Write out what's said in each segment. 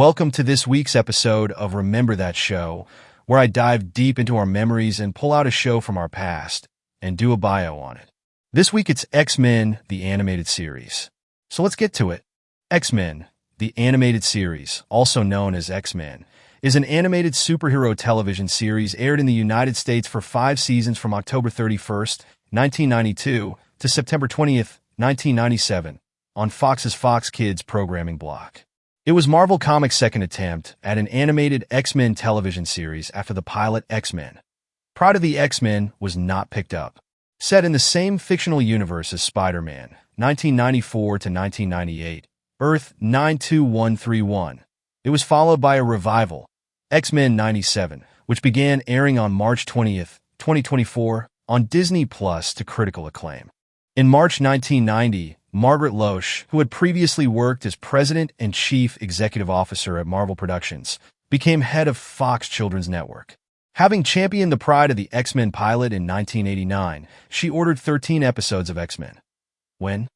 Welcome to this week's episode of Remember That Show, where I dive deep into our memories and pull out a show from our past and do a bio on it. This week it's X-Men, the animated series. So let's get to it. X-Men, the animated series, also known as X-Men, is an animated superhero television series aired in the United States for 5 seasons from October 31st, 1992 to September 20th, 1997, on Fox's Fox Kids programming block. It was Marvel Comics' second attempt at an animated X-Men television series after the pilot X-Men. Pride of the X-Men was not picked up. Set in the same fictional universe as Spider-Man, 1994 to 1998, Earth 92131. It was followed by a revival, X-Men 97, which began airing on March 20th, 2024, on Disney Plus to critical acclaim. In March 1990, Margaret Loesch, who had previously worked as President and Chief Executive Officer at Marvel Productions, became head of Fox Children's Network. Having championed the Pride of the X-Men pilot in 1989, she ordered 13 episodes of X-Men. When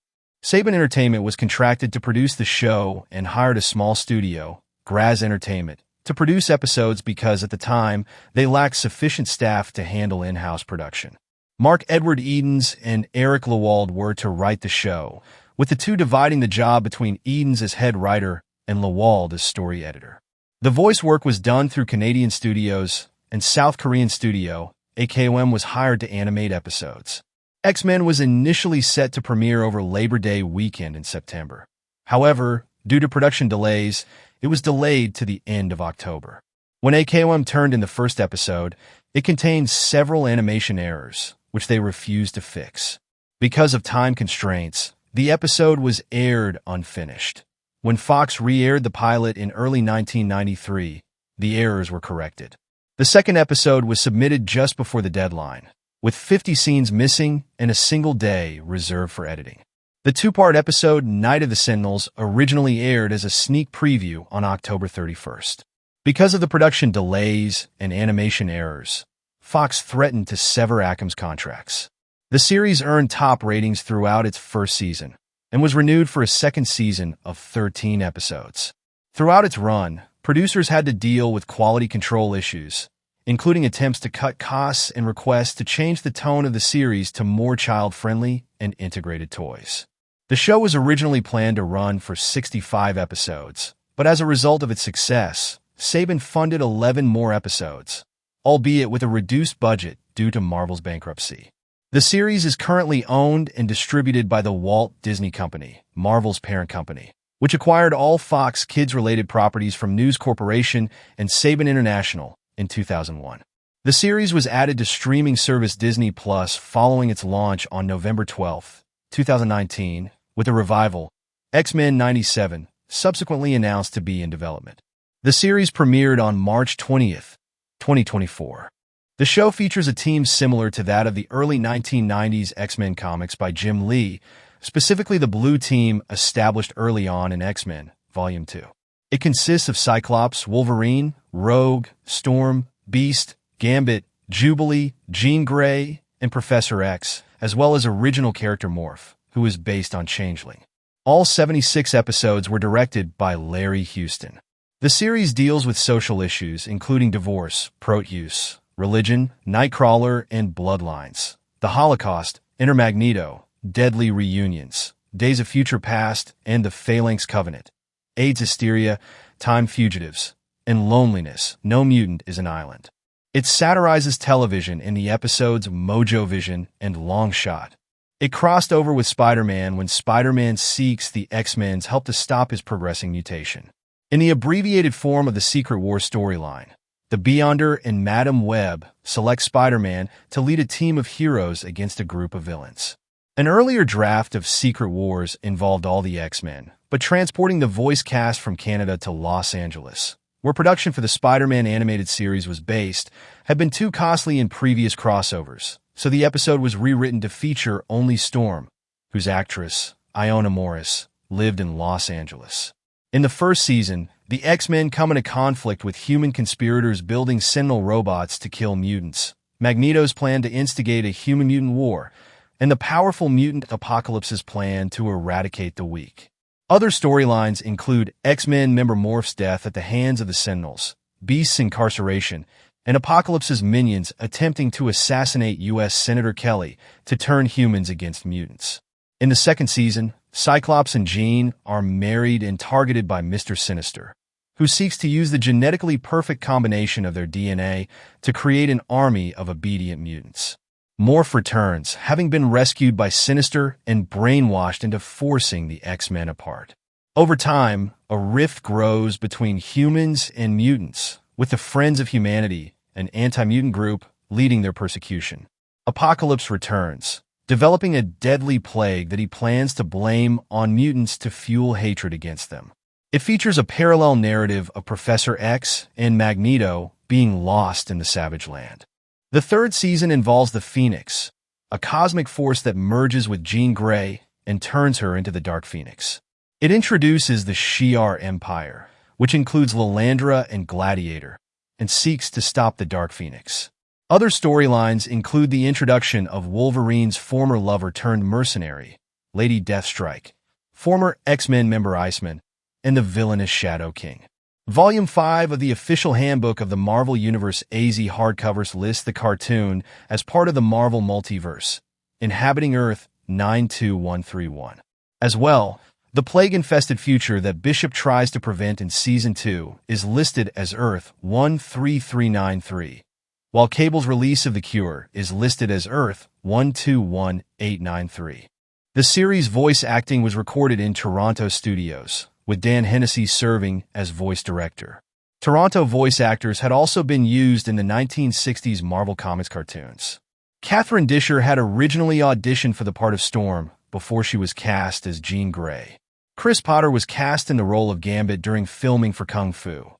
Saban Entertainment was contracted to produce the show and hired a small studio, Graz Entertainment, to produce episodes because at the time they lacked sufficient staff to handle in-house production. Mark Edward Edens and Eric Lewald were to write the show, with the two dividing the job between Edens as head writer and Lewald as story editor. The voice work was done through Canadian studios, and South Korean studio, AKOM, was hired to animate episodes. X-Men was initially set to premiere over Labor Day weekend in September. However, due to production delays, it was delayed to the end of October. When AKOM turned in the first episode, it contained several animation errors, which they refused to fix. Because of time constraints, the episode was aired unfinished. When Fox re-aired the pilot in early 1993, the errors were corrected. The second episode was submitted just before the deadline, with 50 scenes missing and a single day reserved for editing. The two-part episode Night of the Sentinels originally aired as a sneak preview on October 31st. Because of the production delays and animation errors, Fox threatened to sever Ackham's contracts. The series earned top ratings throughout its first season and was renewed for a second season of 13 episodes. Throughout its run, producers had to deal with quality control issues, including attempts to cut costs and requests to change the tone of the series to more child-friendly and integrated toys. The show was originally planned to run for 65 episodes, but as a result of its success, Saban funded 11 more episodes, albeit with a reduced budget due to Marvel's bankruptcy. The series is currently owned and distributed by the Walt Disney Company, Marvel's parent company, which acquired all Fox Kids-related properties from News Corporation and Saban International in 2001. The series was added to streaming service Disney Plus following its launch on November 12, 2019, with a revival, X-Men 97, subsequently announced to be in development. The series premiered on March 20th, 2024. The show features a team similar to that of the early 1990s X-Men comics by Jim Lee, specifically the Blue Team established early on in X-Men, Volume 2. It consists of Cyclops, Wolverine, Rogue, Storm, Beast, Gambit, Jubilee, Jean Grey, and Professor X, as well as original character Morph, who is based on Changeling. All 76 episodes were directed by Larry Houston. The series deals with social issues including divorce, Proteus, religion, Nightcrawler, and bloodlines, the Holocaust, Intermagneto, deadly reunions, Days of Future Past, and the Phalanx Covenant, AIDS hysteria, time fugitives, and loneliness, No Mutant is an Island. It satirizes television in the episodes Mojo Vision and Long Shot. It crossed over with Spider-Man when Spider-Man seeks the X-Men's help to stop his progressing mutation. In the abbreviated form of the Secret Wars storyline, the Beyonder and Madam Web select Spider-Man to lead a team of heroes against a group of villains. An earlier draft of Secret Wars involved all the X-Men, but transporting the voice cast from Canada to Los Angeles, where production for the Spider-Man animated series was based, had been too costly in previous crossovers, so the episode was rewritten to feature only Storm, whose actress, Iona Morris, lived in Los Angeles. In the first season, the X-Men come into conflict with human conspirators building Sentinel robots to kill mutants, Magneto's plan to instigate a human-mutant war, and the powerful mutant Apocalypse's plan to eradicate the weak. Other storylines include X-Men member Morph's death at the hands of the Sentinels, Beast's incarceration, and Apocalypse's minions attempting to assassinate U.S. Senator Kelly to turn humans against mutants. In the second season, Cyclops and Jean are married and targeted by Mr. Sinister, who seeks to use the genetically perfect combination of their DNA to create an army of obedient mutants. Morph returns, having been rescued by Sinister and brainwashed into forcing the X-Men apart. Over time, a rift grows between humans and mutants, with the Friends of Humanity, an anti-mutant group, leading their persecution. Apocalypse returns, developing a deadly plague that he plans to blame on mutants to fuel hatred against them. It features a parallel narrative of Professor X and Magneto being lost in the Savage Land. The third season involves the Phoenix, a cosmic force that merges with Jean Grey and turns her into the Dark Phoenix. It introduces the Shi'ar Empire, which includes Lilandra and Gladiator, and seeks to stop the Dark Phoenix. Other storylines include the introduction of Wolverine's former lover-turned-mercenary, Lady Deathstrike, former X-Men member Iceman, and the villainous Shadow King. Volume 5 of the official handbook of the Marvel Universe AZ hardcovers lists the cartoon as part of the Marvel Multiverse, inhabiting Earth 92131. As well, the plague-infested future that Bishop tries to prevent in Season 2 is listed as Earth 13393, while Cable's release of the cure is listed as Earth 121893. The series' voice acting was recorded in Toronto studios, with Dan Hennessy serving as voice director. Toronto voice actors had also been used in the 1960s Marvel Comics cartoons. Catherine Disher had originally auditioned for the part of Storm before she was cast as Jean Grey. Chris Potter was cast in the role of Gambit during filming for Kung Fu.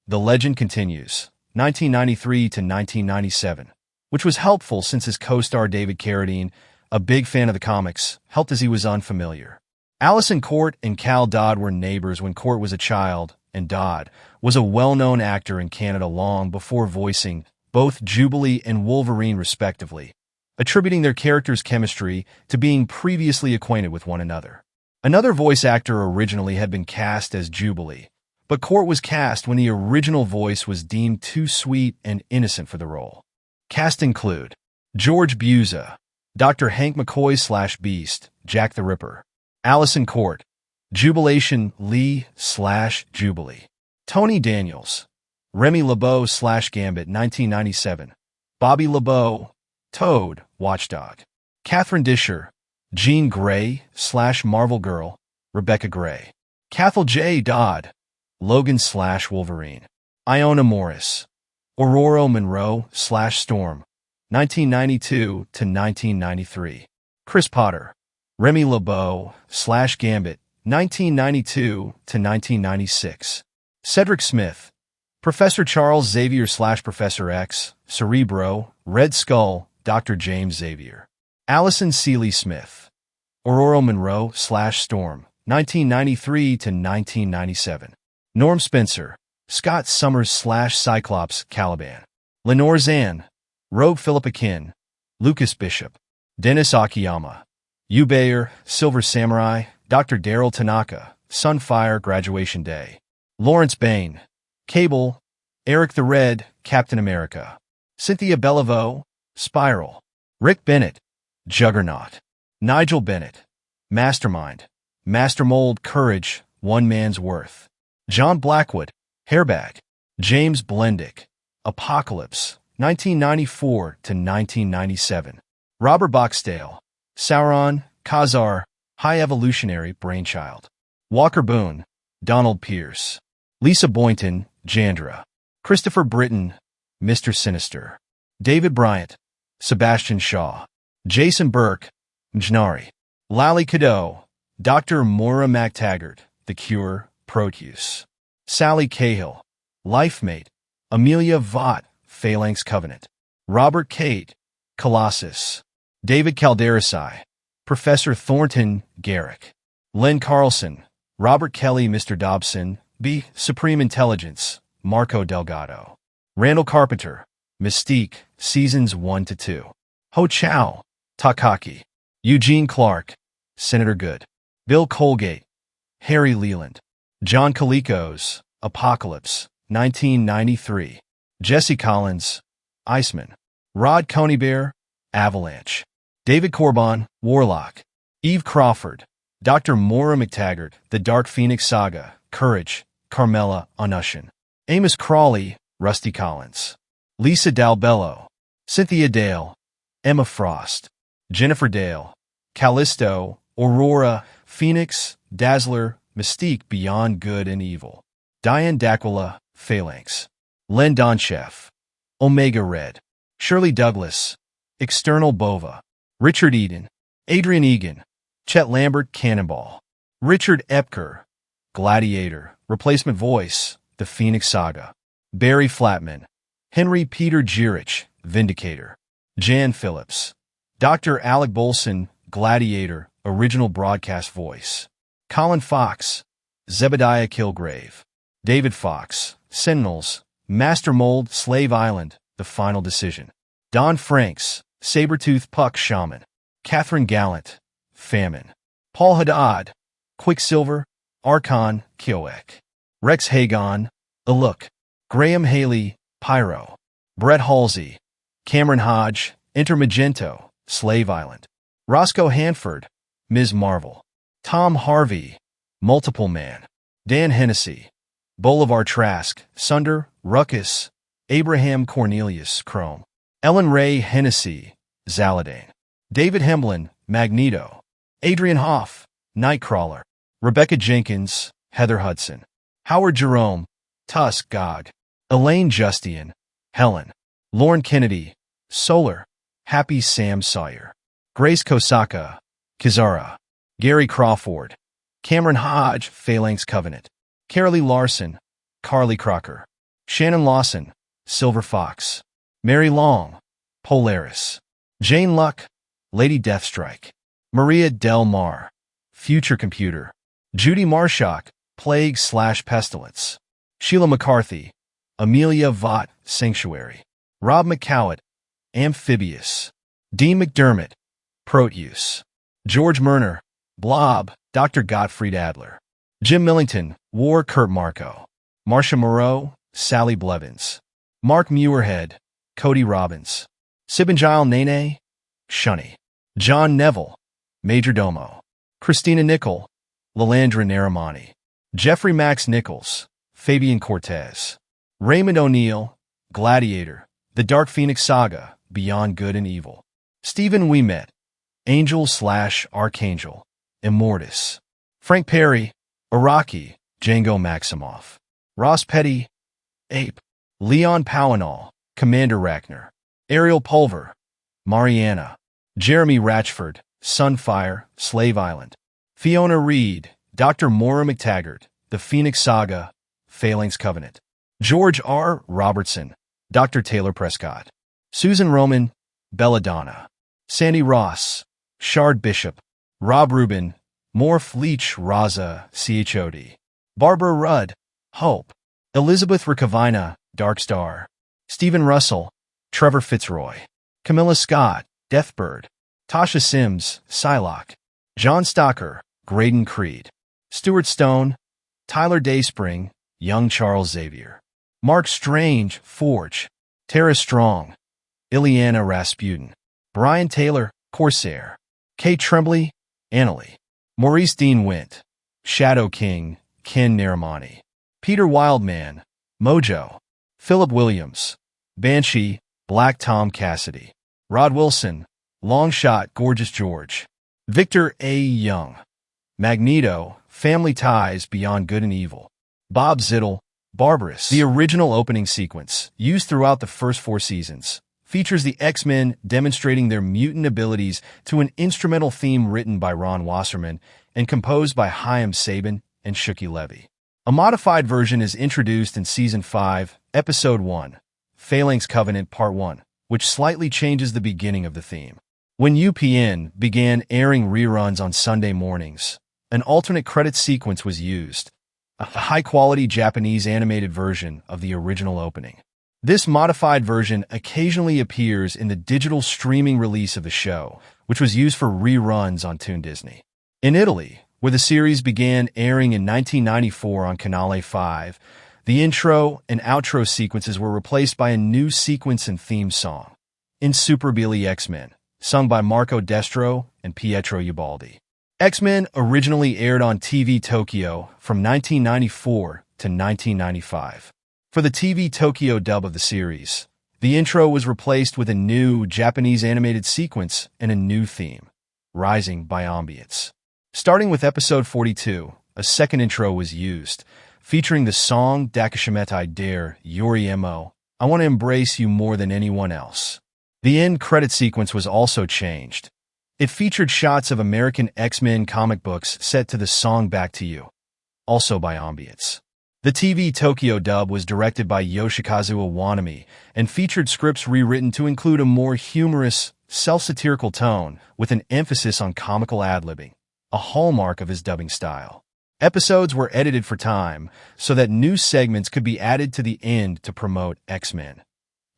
The Legend Continues, 1993 to 1997, which was helpful since his co-star David Carradine, a big fan of the comics, helped as he was unfamiliar. Allison Court and Cal Dodd were neighbors when Court was a child, and Dodd was a well-known actor in Canada long before voicing both Jubilee and Wolverine respectively, attributing their characters' chemistry to being previously acquainted with one another. Another voice actor originally had been cast as Jubilee, but Court was cast when the original voice was deemed too sweet and innocent for the role. Cast include George Buza, Dr. Hank McCoy/Beast, Jack the Ripper, Allison Court, Jubilation Lee/Jubilee, Tony Daniels, Remy LeBeau/Gambit 1997, Bobby LeBeau, Toad, Watchdog, Catherine Disher, Jean Grey/Marvel Girl, Rebecca Gray, Cathal J. Dodd, Logan/Wolverine, Iona Morris, Ororo Monroe/Storm, 1992 to 1993, Chris Potter, Remy LeBeau/Gambit, 1992 to 1996, Cedric Smith, Professor Charles Xavier/Professor X, Cerebro, Red Skull, Dr. James Xavier, Allison Seeley Smith, Ororo Monroe/Storm, 1993 to 1997, Norm Spencer, Scott Summers/Cyclops Caliban, Lenore Zan, Rogue Philippa Kin, Lucas Bishop, Dennis Akiyama, Yu Bayer, Silver Samurai, Dr. Daryl Tanaka, Sunfire Graduation Day, Lawrence Bain, Cable, Eric the Red, Captain America, Cynthia Beliveau, Spiral, Rick Bennett, Juggernaut, Nigel Bennett, Mastermind, Master Mold Courage, One Man's Worth, John Blackwood, Hairbag, James Blendick, Apocalypse, 1994 to 1997, Robert Boxdale, Sauron, Khazar, High Evolutionary Brainchild, Walker Boone, Donald Pierce, Lisa Boynton, Jandra, Christopher Britton, Mr. Sinister, David Bryant, Sebastian Shaw, Jason Burke, Mjnari, Lally Cadeau, Dr. Moira MacTaggart, The Cure, Proteus, Sally Cahill, Lifemate, Amelia Vaught, Phalanx Covenant, Robert Cate, Colossus, David Calderasai, Professor Thornton, Garrick, Len Carlson, Robert Kelly, Mr. Dobson, B. Supreme Intelligence, Marco Delgado, Randall Carpenter, Mystique, Seasons 1 to 2, Ho Chow, Takaki, Eugene Clark, Senator Good, Bill Colgate, Harry Leland. John Colicos, Apocalypse, 1993. Jesse Collins, Iceman. Rod Conybeare, Avalanche. David Corbin, Warlock. Eve Crawford, Dr. Moira McTaggart, The Dark Phoenix Saga, Courage, Carmela Onushin. Amos Crawley, Rusty Collins. Lisa Dalbello, Cynthia Dale, Emma Frost. Jennifer Dale, Callisto, Aurora, Phoenix, Dazzler, Mystique Beyond Good and Evil. Diane D'Aquila, Phalanx. Len Donchef, Omega Red. Shirley Douglas, External Bova. Richard Eden, Adrian Egan. Chet Lambert, Cannonball. Richard Epker, Gladiator, Replacement Voice, The Phoenix Saga. Barry Flatman, Henry Peter Girich, Vindicator. Jan Phillips, Dr. Alec Bolson, Gladiator, Original Broadcast Voice. Colin Fox, Zebediah Kilgrave. David Fox, Sentinels, Master Mold, Slave Island, The Final Decision. Don Franks, Sabretooth Puck Shaman. Catherine Gallant, Famine. Paul Haddad, Quicksilver, Archon, Kioek. Rex Hagon, Aluk. Graham Haley, Pyro. Brett Halsey, Cameron Hodge, Intermagento, Slave Island. Roscoe Hanford, Ms. Marvel. Tom Harvey, Multiple Man. Dan Hennessy, Bolivar Trask, Sunder, Ruckus. Abraham Cornelius, Chrome. Ellen Ray Hennessy, Zaladane. David Hemblin, Magneto. Adrian Hoff, Nightcrawler. Rebecca Jenkins, Heather Hudson. Howard Jerome, Tusk Gog. Elaine Justian, Helen. Lauren Kennedy, Solar. Happy Sam Sawyer. Grace Kosaka, Kizara. Gary Crawford. Cameron Hodge, Phalanx Covenant. Carolee Larson, Carly Crocker. Shannon Lawson, Silver Fox. Mary Long, Polaris. Jane Luck, Lady Deathstrike. Maria Del Mar, Future Computer. Judy Marshak, Plague/Pestilence. Sheila McCarthy, Amelia Vaught, Sanctuary. Rob McCowett, Amphibious. Dean McDermott, Proteus. George Murner, Blob, Dr. Gottfried Adler. Jim Millington, War Kurt Marco. Marcia Moreau, Sally Blevins. Mark Muirhead, Cody Robbins. Sibangile Nene, Shunny. John Neville, Major Domo. Christina Nickel, Lalandra Naramani. Jeffrey Max Nichols, Fabian Cortez. Raymond O'Neill, Gladiator, The Dark Phoenix Saga, Beyond Good and Evil. Stephen Ouimet, Angel/Archangel, Immortus. Frank Perry, Araki, Django Maximoff. Ross Petty, Ape. Leon Powenall, Commander Ragnar. Ariel Pulver, Mariana. Jeremy Ratchford, Sunfire, Slave Island. Fiona Reed, Dr. Moira McTaggart, The Phoenix Saga, Phalanx Covenant. George R. Robertson, Dr. Taylor Prescott. Susan Roman, Belladonna. Sandy Ross, Shard Bishop. Rob Rubin, Morph Leach Raza, CHOD. Barbara Rudd, Hope. Elizabeth Ricavina, Dark Star. Stephen Russell, Trevor Fitzroy. Camilla Scott, Deathbird. Tasha Sims, Psylocke. John Stocker, Graydon Creed. Stuart Stone, Tyler Dayspring, Young Charles Xavier. Mark Strange, Forge. Tara Strong, Ileana Rasputin. Brian Taylor, Corsair. Kate Tremblay, Annalie. Maurice Dean Wint, Shadow King, Ken Naramani. Peter Wildman, Mojo. Philip Williams, Banshee, Black Tom Cassidy. Rod Wilson, Longshot, Gorgeous George. Victor A. Young, Magneto, Family Ties, Beyond Good and Evil. Bob Zittel, Barbarous. The original opening sequence, used throughout the first 4 seasons, features the X-Men demonstrating their mutant abilities to an instrumental theme written by Ron Wasserman and composed by Chaim Saban and Shuki Levy. A modified version is introduced in Season 5, Episode 1, Phalanx Covenant Part 1, which slightly changes the beginning of the theme. When UPN began airing reruns on Sunday mornings, an alternate credit sequence was used, a high-quality Japanese animated version of the original opening. This modified version occasionally appears in the digital streaming release of the show, which was used for reruns on Toon Disney. In Italy, where the series began airing in 1994 on Canale 5. The intro and outro sequences were replaced by a new sequence and theme song, Insuperabili X-Men, sung by Marco Destro and Pietro Ubaldi. X-Men originally aired on TV Tokyo from 1994 to 1995. For the TV Tokyo dub of the series, the intro was replaced with a new Japanese animated sequence and a new theme, Rising by Ambience. Starting with episode 42, a second intro was used, featuring the song Dakishimetai Dare Yuri Mo, I Want to Embrace You More Than Anyone Else. The end credit sequence was also changed. It featured shots of American X-Men comic books set to the song Back to You, also by Ambience. The TV Tokyo dub was directed by Yoshikazu Iwanami and featured scripts rewritten to include a more humorous, self-satirical tone with an emphasis on comical ad-libbing, a hallmark of his dubbing style. Episodes were edited for time so that new segments could be added to the end to promote X-Men.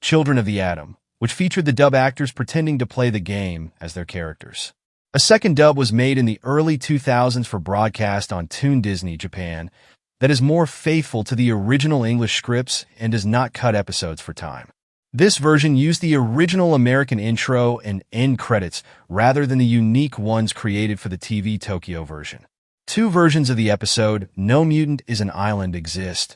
Children of the Atom, which featured the dub actors pretending to play the game as their characters. A second dub was made in the early 2000s for broadcast on Toon Disney Japan that is more faithful to the original English scripts and does not cut episodes for time. This version used the original American intro and end credits rather than the unique ones created for the TV Tokyo version. Two versions of the episode, No Mutant is an Island, exist,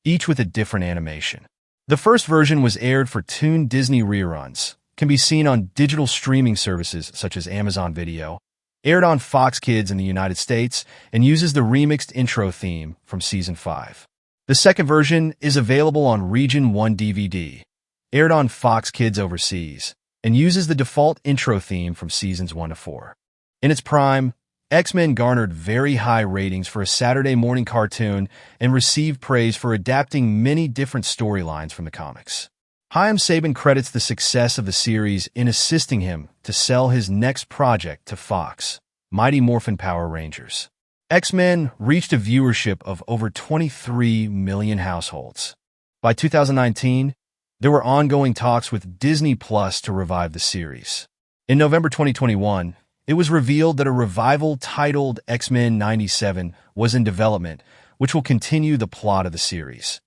each with a different animation. The first version was aired for Toon Disney reruns, can be seen on digital streaming services such as Amazon Video, aired on Fox Kids in the United States, and uses the remixed intro theme from Season 5. The second version is available on Region 1 DVD, aired on Fox Kids overseas, and uses the default intro theme from Seasons 1 to 4. In its prime, X-Men garnered very high ratings for a Saturday morning cartoon and received praise for adapting many different storylines from the comics. Chaim Saban credits the success of the series in assisting him to sell his next project to Fox, Mighty Morphin Power Rangers. X-Men reached a viewership of over 23 million households. By 2019, there were ongoing talks with Disney Plus to revive the series. In November 2021, it was revealed that a revival titled X-Men 97 was in development, which will continue the plot of the series.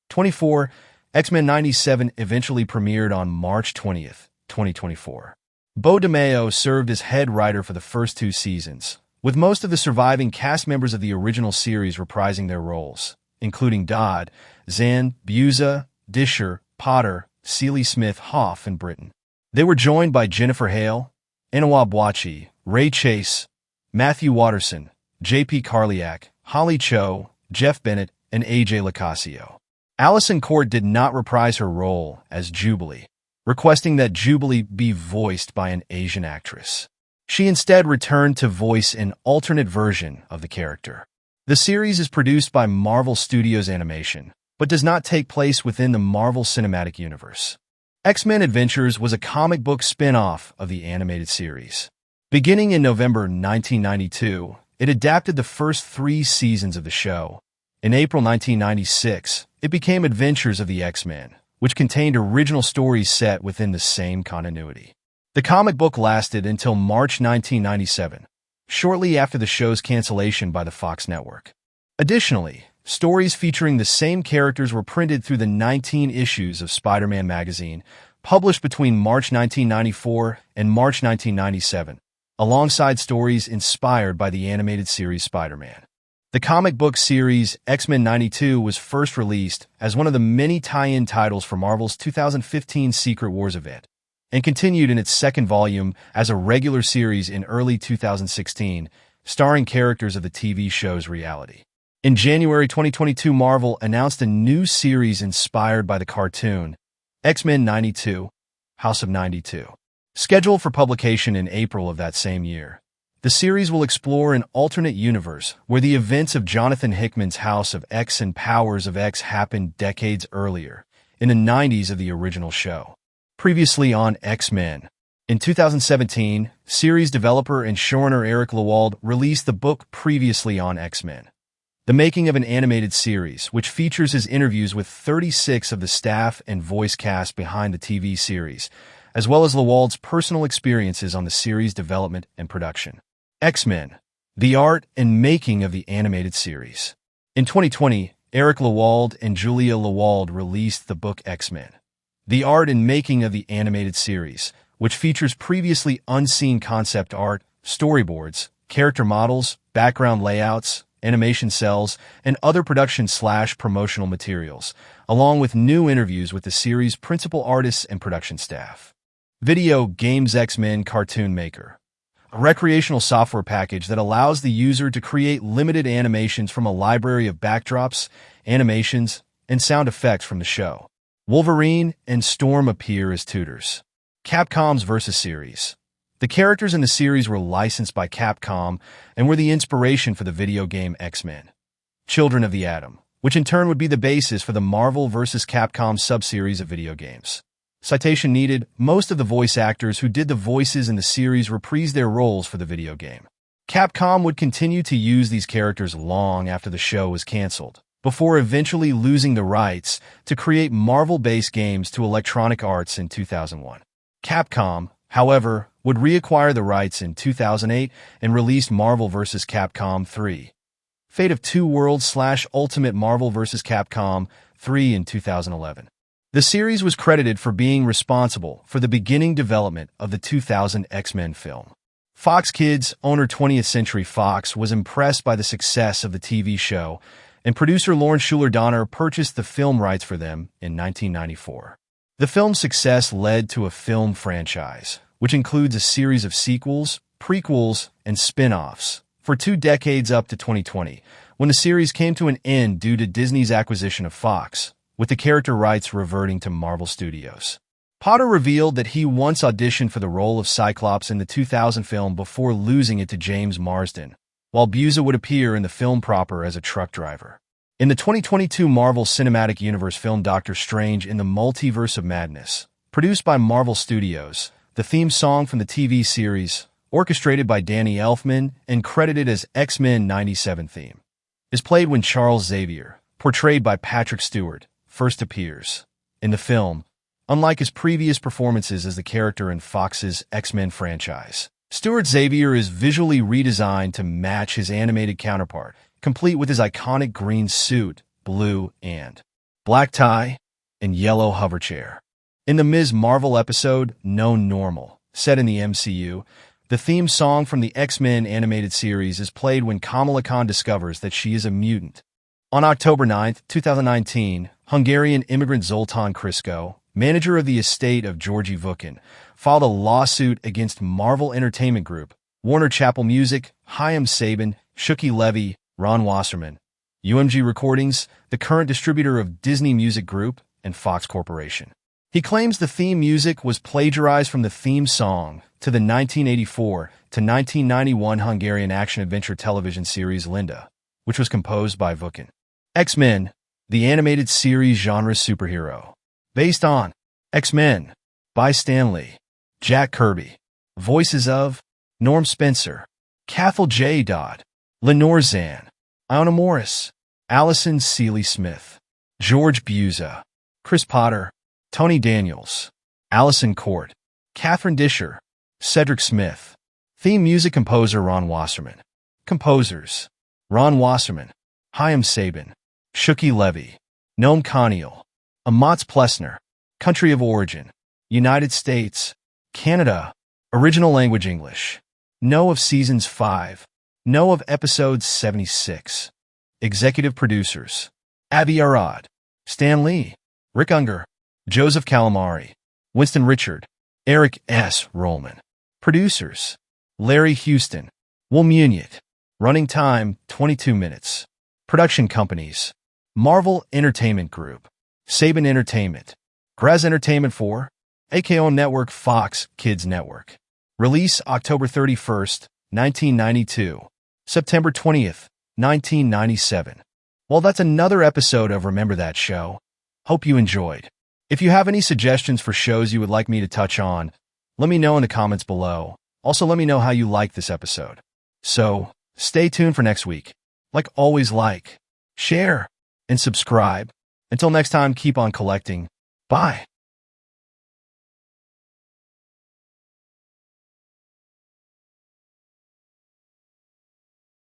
24. X-Men 97 eventually premiered on March 20th, 2024. Bo DeMeo served as head writer for the first two seasons, with most of the surviving cast members of the original series reprising their roles, including Dodd, Zan, Buza, Disher, Potter, Seeley Smith, Hoff, and Britton. They were joined by Jennifer Hale, Enowa Boachi, Ray Chase, Matthew Watterson, J.P. Karliak, Holly Cho, Jeff Bennett, and A.J. Lacasio. Allison Court did not reprise her role as Jubilee, requesting that Jubilee be voiced by an Asian actress. She instead returned to voice an alternate version of the character. The series is produced by Marvel Studios Animation, but does not take place within the Marvel Cinematic Universe. X-Men Adventures was a comic book spin-off of the animated series. Beginning in November 1992, it adapted the first 3 seasons of the show. In April 1996, it became Adventures of the X-Men, which contained original stories set within the same continuity. The comic book lasted until March 1997, shortly after the show's cancellation by the Fox network. Additionally, stories featuring the same characters were printed through the 19 issues of Spider-Man magazine, published between March 1994 and March 1997, alongside stories inspired by the animated series Spider-Man. The comic book series X-Men 92 was first released as one of the many tie-in titles for Marvel's 2015 Secret Wars event, and continued in its second volume as a regular series in early 2016, starring characters of the TV show's reality. In January 2022, Marvel announced a new series inspired by the cartoon, X-Men 92, House of 92. Scheduled for publication in April of that same year, the series will explore an alternate universe where the events of Jonathan Hickman's House of X and Powers of X happened decades earlier, in the 90s of the original show. Previously on X-Men. In 2017, series developer and showrunner Eric Lewald released the book Previously on X-Men, the making of an animated series, which features his interviews with 36 of the staff and voice cast behind the TV series, as well as Lewald's personal experiences on the series development and production. X-Men, The art and making of the animated series. In 2020, Eric Lewald and Julia Lewald released the book X-Men, the art and making of the animated series, which features previously unseen concept art, storyboards, character models, background layouts, animation cells, and other production/promotional materials, along with new interviews with the series' principal artists and production staff. Video Games X-Men Cartoon Maker, a recreational software package that allows the user to create limited animations from a library of backdrops, animations, and sound effects from the show. Wolverine and Storm appear as tutors. Capcom's Versus series. The characters in the series were licensed by Capcom and were the inspiration for the video game X-Men. Children of the Atom, which in turn would be the basis for the Marvel vs. Capcom sub-series of video games. Citation needed, most of the voice actors who did the voices in the series reprised their roles for the video game. Capcom would continue to use these characters long after the show was canceled, before eventually losing the rights to create Marvel-based games to Electronic Arts in 2001. Capcom, however, would reacquire the rights in 2008 and release Marvel vs. Capcom 3. Fate of Two Worlds/Ultimate Marvel vs. Capcom 3 in 2011. The series was credited for being responsible for the beginning development of the 2000 X-Men film. Fox Kids owner 20th Century Fox was impressed by the success of the TV show, and producer Lauren Schuler Donner purchased the film rights for them in 1994. The film's success led to a film franchise, which includes a series of sequels, prequels, and spin-offs for 2 decades up to 2020, when the series came to an end due to Disney's acquisition of Fox, with the character rights reverting to Marvel Studios. Potter revealed that he once auditioned for the role of Cyclops in the 2000 film before losing it to James Marsden, while Buza would appear in the film proper as a truck driver. In the 2022 Marvel Cinematic Universe film Doctor Strange in the Multiverse of Madness, produced by Marvel Studios, the theme song from the TV series, orchestrated by Danny Elfman and credited as X-Men 97 theme, is played when Charles Xavier, portrayed by Patrick Stewart, first appears. In the film, unlike his previous performances as the character in Fox's X-Men franchise, Stewart Xavier is visually redesigned to match his animated counterpart, complete with his iconic green suit, blue and black tie, and yellow hoverchair. In the Ms. Marvel episode, No Normal, set in the MCU, the theme song from the X-Men animated series is played when Kamala Khan discovers that she is a mutant. On October 9, 2019, Hungarian immigrant Zoltán Kriszko, manager of the estate of Georgi Vukin, filed a lawsuit against Marvel Entertainment Group, Warner Chappell Music, Chaim Saban, Shuki Levy, Ron Wasserman, UMG Recordings, the current distributor of Disney Music Group, and Fox Corporation. He claims the theme music was plagiarized from the theme song to the 1984 to 1991 Hungarian action-adventure television series Linda, which was composed by Vukin. X-Men, the animated series genre superhero. Based on X-Men by Stan Lee, Jack Kirby. Voices of Norm Spencer, Cathal J. Dodd, Lenore Zan, Iona Morris, Allison Seeley Smith, George Buza, Chris Potter, Tony Daniels, Allison Court, Catherine Disher, Cedric Smith. Theme music composer Ron Wasserman. Composers Ron Wasserman, Chaim Saban, Shuki Levy, Noam Kaniel, Amatz Plessner. Country of origin, United States, Canada. Original language English. No of Seasons 5. No of Episodes 76. Executive producers Avi Arad, Stan Lee, Rick Unger, Joseph Calamari, Winston Richard, Eric S. Rollman. Producers Larry Houston, Will Muniet. Running time 22 minutes. Production companies Marvel Entertainment Group, Saban Entertainment, Graz Entertainment 4, AKO Network, Fox Kids Network. Release October 31st, 1992, September 20th, 1997. Well, that's another episode of Remember That Show. Hope you enjoyed. If you have any suggestions for shows you would like me to touch on, let me know in the comments below. Also, let me know how you liked this episode. So, stay tuned for next week. Like always, like, share, and subscribe. Until next time, keep on collecting. Bye.